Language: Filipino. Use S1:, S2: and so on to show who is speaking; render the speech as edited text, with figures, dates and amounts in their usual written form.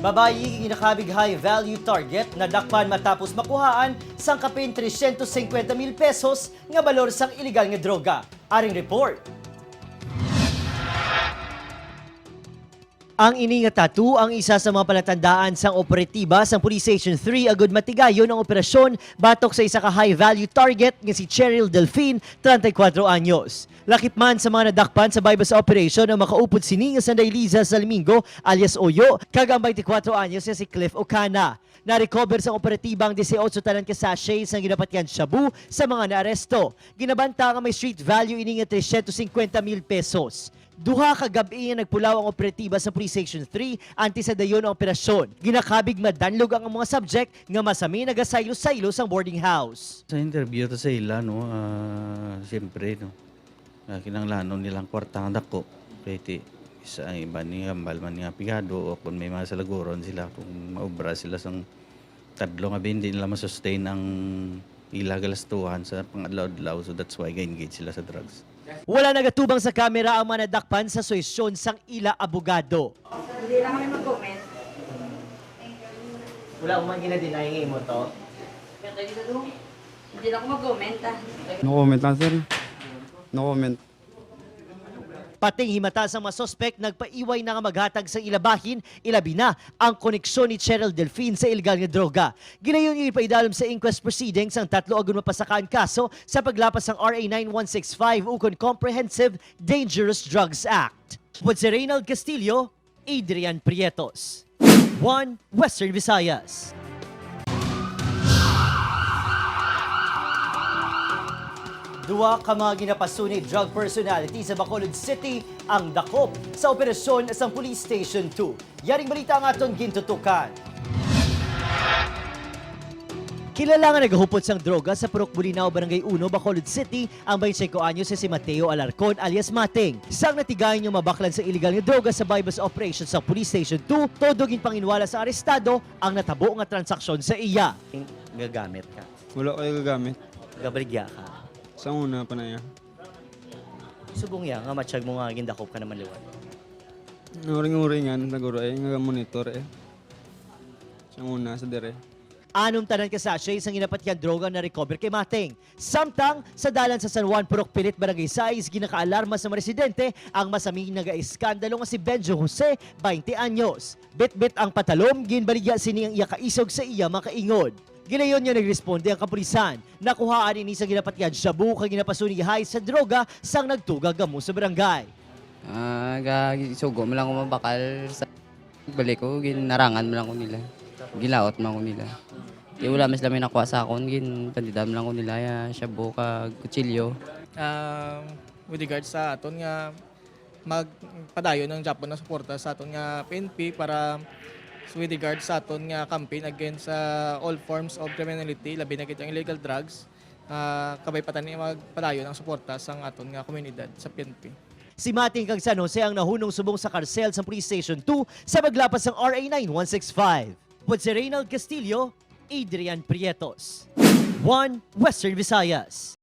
S1: Babayi ginakabig high value target na dakpan matapos makuhaan sang kapin 350,000 pesos nga balor sang iligal nga droga. Aring report. Ang ini nga tattoo ang isa sa mga palatandaan sang operatiba sang Police Station 3 agud matigayon ang operasyon batok sa isa ka high value target nga si Cheryl Delphine, 34 anyos. Lakip man sa mga nadakpan sa bypass operation ang makaupod sini nga Sanday Liza Salmingo alias Oyo kag ang 24 anyos nga si Cliff Ocana. Narekober sa operatibang 18 tanan ka sachets ang ginapatyan shabu sa mga naaresto. Ginabanta nga may street value ini nga 350,000 pesos. Duha ka gabi nga nagpulaw ang operatiba sa Police Station 3 anti sa dayon ang operasyon. Ginakabig madanlog ang mga subject nga masami nagasaylo-saylo sa boarding house.
S2: Sa interview to sa ila, no, siyempre, no, kinanglanon nilang kwartang dako. Pwede isa ang iba niya, balman niya pigado o kung may mga salaguron sila, kung maubra sila sang kadlo nga hindi nila masustain ang ila galastuhan sa pangadlaw-adlaw. So that's why ga-engage sila sa drugs.
S1: Wala nagatubang sa kamera ang mga nadakpan sa soisyon sang ila abogado.
S3: Hindi lang kami mag-comment.
S1: Wala umang ginadinay mo to?
S3: Hindi lang ako mag-comment
S4: No comment lang, sir. No comment.
S1: Pating himata sa mga suspect nagpaiway na nga maghatag sa ilabahin, ilabi na ang koneksyon ni Cheryl Delphine sa iligal nga droga. Ginayon yung ipaidalom sa inquest proceedings ang tatlo agun mapasakaan kaso sa paglapas ng RA 9165 ukon Comprehensive Dangerous Drugs Act. With si Reynald Castillo, Adrian Prietos. 1 Western Visayas. Duha ka mga ginapasuni drug personality sa Bacolod City ang Dakop sa operasyon sa Police Station 2. Yaring balita ang aton gintutukan. Kilala nga nagahupot sang droga sa Purok Bulinaw, Barangay 1, Bacolod City ang 25 anyos si Mateo Alarcon alias Mating. Sang natigayon yung mabaklan sa iligal nga droga sa bypass operation sa Police Station 2, todogin panginwala sa arestado ang natabo nga transaksyon sa iya. Gagamit ka.
S4: Wala kayo gagamit.
S1: Gabaligya ka.
S4: Sa una pa na yan.
S1: Subong yan, nga matsyag mo nga gindakop ka naman liwan.
S4: Uring-uringan, naguro nga monitor Sa una, sa dire.
S1: Anong tanan ka sachets ang ginapatyan droga na recover kay Mating. Samtang sa dalan sa San Juan Purok Pilit, Barangay 6, ginakaalarma sa mga residente ang masaming naga-iskandalo nga si Benjo Jose, 20 anyos. Bit-bit ang patalom, ginbaligya sini ang iya kaisog sa iya makaingod. Ginayon niya nagresponde ang kapulisan. Nakuhaan ini sa ginapatyan shabu kag ginapasuni high sa droga sang nagtugag gamo sa barangay.
S5: Sugo mo lang ko mabakal sa balik ko, ginarangan mo lang ko nila. Gilaot mo ko nila. Di wala mas lamin nakuha sa akon, pandidam lang ko nila ya shabu kag kutsilyo.
S6: With regards sa aton nga magpadayon ng Japon na suporta sa aton nga PNP para with regards sa aton nga campaign against all forms of criminality, labi na kitang illegal drugs, kabay patan ni magpadayon ng suporta sa aton nga komunidad sa PNP.
S1: Si Mating kag San Jose ang nahunong subong sa karsel sa Police Station 2 sa paglapas ng RA 9165. With si Reynald Castillo, Adrian Prietos. 1 Western Visayas.